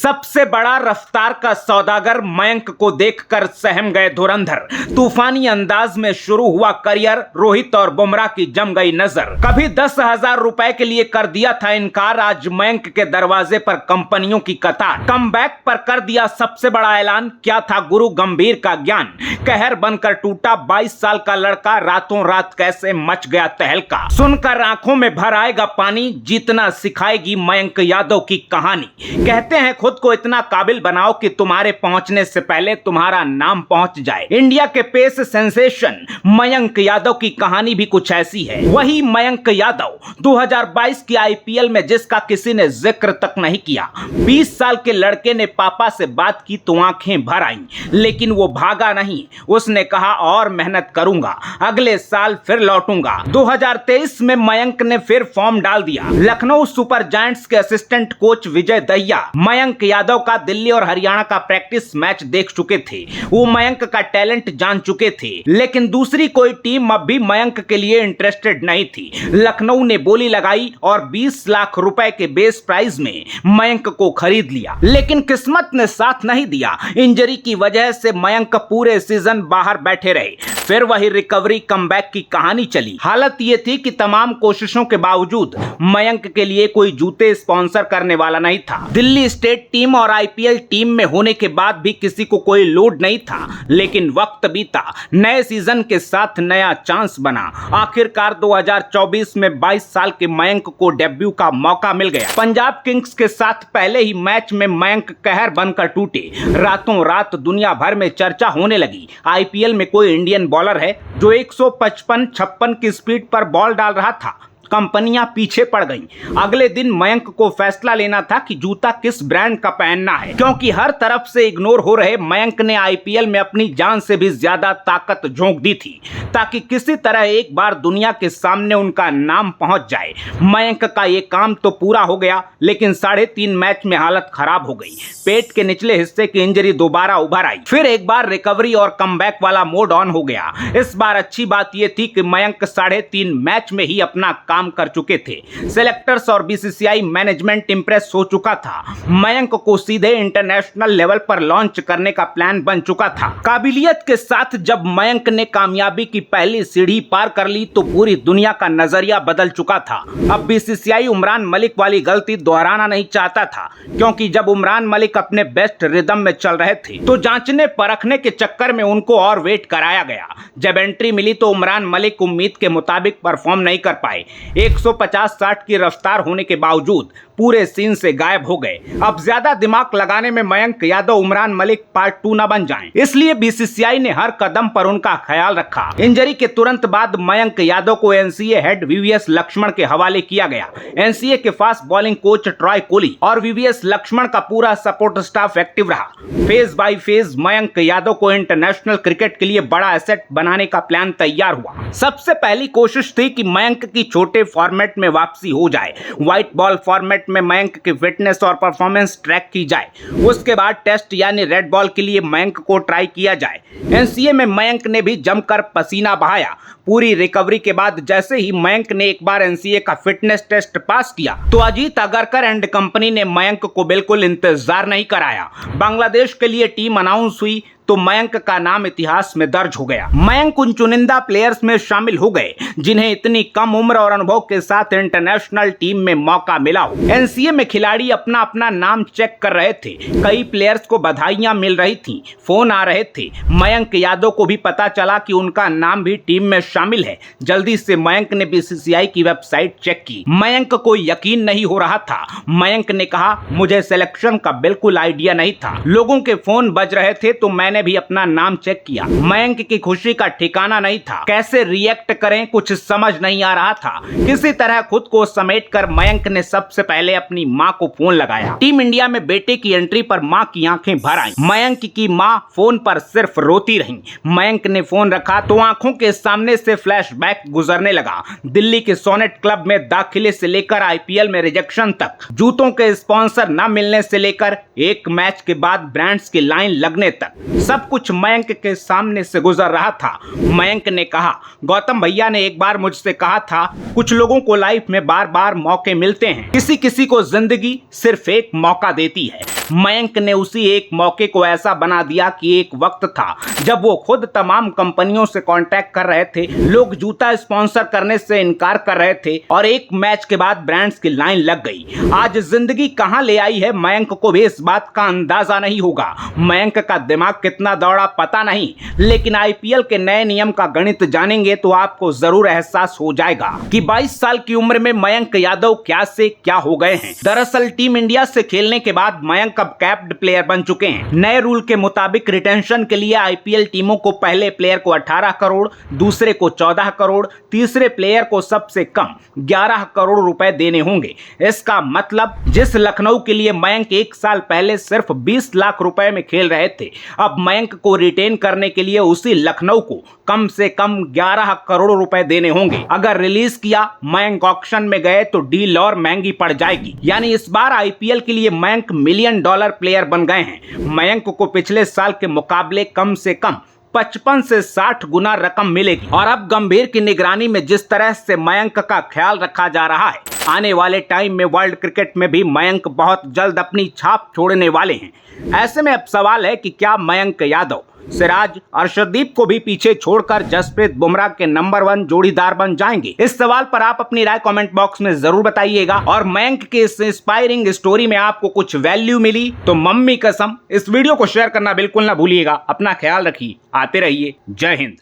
सबसे बड़ा रफ्तार का सौदागर मयंक को देखकर सहम गए धुरंधर। तूफानी अंदाज में शुरू हुआ करियर, रोहित और बुमराह की जम गई नजर। कभी 10,000 रुपए के लिए कर दिया था इनकार, आज मयंक के दरवाजे पर कंपनियों की कतार। कमबैक पर कर दिया सबसे बड़ा ऐलान, क्या था गुरु गंभीर का ज्ञान। कहर बनकर टूटा 22 साल का लड़का, रातों रात कैसे मच गया तहलका। सुनकर आंखों में भर आएगा पानी, जीतना सिखाएगी मयंक यादव की कहानी। कहते हैं खुद को इतना काबिल बनाओ कि तुम्हारे पहुंचने से पहले तुम्हारा नाम पहुंच जाए। इंडिया के पेस सेंसेशन मयंक यादव की कहानी भी कुछ ऐसी है। वही मयंक यादव 2022 की आईपीएल में जिसका किसी ने जिक्र तक नहीं किया। 20 साल के लड़के ने पापा से बात की तो आंखें भर आईं, लेकिन वो भागा नहीं। उसने कहा और मेहनत करूंगा, अगले साल फिर लौटूंगा। 2023 में मयंक ने फिर फॉर्म डाल दिया। लखनऊ सुपर जायंट्स के असिस्टेंट कोच विजय दहिया मयंक यादव का दिल्ली और हरियाणा का प्रैक्टिस मैच देख चुके थे। वो मयंक का टैलेंट जान चुके थे, लेकिन दूसरी कोई टीम अब भी मयंक के लिए इंटरेस्टेड नहीं थी। लखनऊ ने बोली लगाई और 20 लाख रुपए के बेस प्राइस में मयंक को खरीद लिया, लेकिन किस्मत ने साथ नहीं दिया। इंजरी की वजह से मयंक पूरे सीजन बाहर बैठे रहे। फिर वही रिकवरी कमबैक की कहानी चली। हालत ये थी कि तमाम कोशिशों के बावजूद मयंक के लिए कोई जूते स्पॉन्सर करने वाला नहीं था। दिल्ली स्टेट टीम और आईपीएल टीम में होने के बाद भी किसी को कोई लोड नहीं था, लेकिन वक्त बीता, नए सीजन के साथ नया चांस बना। आखिरकार 2024 में 22 साल के मयंक को डेब्यू का मौका मिल गया। पंजाब किंग्स के साथ पहले ही मैच में मयंक कहर बनकर टूटे। रातों रात दुनिया भर में चर्चा होने लगी, आईपीएल में कोई इंडियन बॉलर है जो 155-56 की स्पीड पर बॉल डाल रहा था। कंपनियां पीछे पड़ गईं। अगले दिन मयंक को फैसला लेना था कि जूता किस ब्रांड का पहनना है, क्योंकि हर तरफ से इग्नोर हो रहे मयंक ने आईपीएल में अपनी जान से भी ज्यादा ताकत झोंक दी थी, ताकि किसी तरह एक बार दुनिया के सामने उनका नाम पहुंच जाए। मयंक का ये काम तो पूरा हो गया, लेकिन 3.5 मैच में हालत खराब हो गई। पेट के निचले हिस्से की इंजरी दोबारा उभर आई। फिर एक बार रिकवरी और कमबैक वाला मोड ऑन हो गया। इस बार अच्छी बात यह थी कि मयंक 3.5 मैच में ही अपना काम कर चुके थे। सेलेक्टर्स और बीसीसीआई मैनेजमेंट इंप्रेस हो चुका था। मयंक को सीधे इंटरनेशनल लेवल पर लॉन्च करने का प्लान बन चुका था। काबिलियत के साथ जब मयंक ने कामयाबी की पहली सीढ़ी पार कर ली तो पूरी दुनिया का नजरिया बदल चुका था। अब बीसीसीआई उमरान मलिक वाली गलती दोहराना नहीं चाहता था, क्योंकि जब उमरान मलिक अपने बेस्ट रिदम में चल रहे थे तो जांचने परखने के चक्कर में उनको और वेट कराया गया। जब एंट्री मिली तो उमरान मलिक उम्मीद के मुताबिक परफॉर्म नहीं कर पाए। 150-60 की रफ्तार होने के बावजूद पूरे सीन से गायब हो गए। अब ज्यादा दिमाग लगाने में मयंक यादव उमरान मलिक पार्ट 2 न बन जाएं, इसलिए बीसीसीआई ने हर कदम पर उनका ख्याल रखा। इंजरी के तुरंत बाद मयंक यादव को एनसीए हेड वीवीएस लक्ष्मण के हवाले किया गया। एनसीए के fast bowling coach Troy Kohli और वीवीएस लक्ष्मण का पूरा सपोर्ट स्टाफ एक्टिव रहा। Phase by phase Mayank Yadav को इंटरनेशनल क्रिकेट के लिए बड़ा एसेट बनाने का प्लान तैयार हुआ। सबसे पहली कोशिश थी कि मयंक की छोटे फॉर्मेट में वापसी हो जाए। व्हाइट बॉल फॉर्मेट में मयंक की फिटनेस और परफॉर्मेंस ट्रैक की जाए। उसके बाद टेस्ट यानी रेड बॉल के लिए मयंक को ट्राई किया जाए। एनसीए में मयंक ने भी जमकर पसीना बहाया। पूरी रिकवरी के बाद जैसे ही मयंक ने एक बार एनसीए का फिटनेस टेस्ट पास किया तो अजीत अगरकर एंड कंपनी ने मयंक को बिल्कुल इंतजार नहीं कराया। बांग्लादेश के लिए टीम अनाउंस हुई तो मयंक का नाम इतिहास में दर्ज हो गया। मयंक उन चुनिंदा प्लेयर्स में शामिल हो गए जिन्हें इतनी कम उम्र और अनुभव के साथ इंटरनेशनल टीम में मौका मिला हो। एनसीए में खिलाड़ी अपना अपना नाम चेक कर रहे थे। कई प्लेयर्स को बधाइयां मिल रही थी, फोन आ रहे थे। मयंक यादव को भी पता चला कि उनका नाम भी टीम में शामिल है। जल्दी से मयंक ने बीसीसीआई की वेबसाइट चेक की। मयंक को यकीन नहीं हो रहा था। मयंक ने कहा, मुझे सिलेक्शन का बिल्कुल आइडिया नहीं था। लोगों के फोन बज रहे थे तो मैंने भी अपना नाम चेक किया। मयंक की खुशी का ठिकाना नहीं था। कैसे रिएक्ट करें कुछ समझ नहीं आ रहा था। किसी तरह खुद को समेटकर मयंक ने सबसे पहले अपनी मां को फोन लगाया। टीम इंडिया में बेटे की एंट्री पर मां की आंखें भर आईं। मयंक की मां फोन पर सिर्फ रोती रहीं। मयंक ने फोन रखा तो आंखों के सामने से फ्लैशबैक गुजरने लगा। दिल्ली के सोनेट क्लब में दाखिले से लेकर आईपीएल में रिजेक्शन तक, जूतों के स्पॉन्सर न मिलने से लेकर एक मैच के बाद ब्रांड्स की लाइन लगने तक, सब कुछ मयंक के सामने से गुजर रहा था। मयंक ने कहा, गौतम भैया ने एक बार मुझसे कहा था, कुछ लोगों को लाइफ में बार बार मौके मिलते हैं, किसी किसी को जिंदगी सिर्फ एक मौका देती है। मयंक ने उसी एक मौके को ऐसा बना दिया कि एक वक्त था जब वो खुद तमाम कंपनियों से कांटेक्ट कर रहे थे, लोग जूता स्पॉन्सर करने से इनकार कर रहे थे और एक मैच के बाद ब्रांड्स की लाइन लग गई। आज जिंदगी कहां ले आई है मयंक को भी इस बात का अंदाजा नहीं होगा। मयंक का दिमाग कितना दौड़ा पता नहीं, लेकिन आईपीएल के नए नियम का गणित जानेंगे तो आपको जरूर एहसास हो जाएगा कि 22 साल की उम्र में मयंक यादव क्या से क्या हो गए हैं। दरअसल टीम इंडिया से खेलने के बाद मयंक अब कैप्ड प्लेयर बन चुके हैं। नए रूल के मुताबिक रिटेंशन के लिए आईपीएल टीमों को पहले प्लेयर को 18 करोड़, दूसरे को 14 करोड़, तीसरे प्लेयर को सबसे कम 11 करोड़ रुपए देने होंगे। इसका मतलब जिस लखनऊ के लिए मयंक एक साल पहले सिर्फ 20 लाख रुपए में खेल रहे थे, अब मयंक को रिटेन करने के लिए उसी लखनऊ को कम से कम 11 करोड़ रुपए देने होंगे। अगर रिलीज किया मयंक ऑक्शन में गए तो डील और महंगी पड़ जाएगी। यानी इस बार आईपीएल के लिए मयंक $1 मिलियन प्लेयर बन गए हैं। मयंक को पिछले साल के मुकाबले कम से कम 55 से 60 गुना रकम मिलेगी। और अब गंभीर की निगरानी में जिस तरह से मयंक का ख्याल रखा जा रहा है, आने वाले टाइम में वर्ल्ड क्रिकेट में भी मयंक बहुत जल्द अपनी छाप छोड़ने वाले हैं। ऐसे में अब सवाल है कि क्या मयंक यादव सिराज, अर्शदीप को भी पीछे छोड़कर जसप्रीत बुमराह के नंबर 1 जोड़ीदार बन जाएंगे? इस सवाल पर आप अपनी राय कमेंट बॉक्स में जरूर बताइएगा। और मयंक के इस इंस्पायरिंग स्टोरी में आपको कुछ वैल्यू मिली तो मम्मी कसम इस वीडियो को शेयर करना बिल्कुल ना भूलिएगा। अपना ख्याल रखिए, आते रहिए। जय हिंद।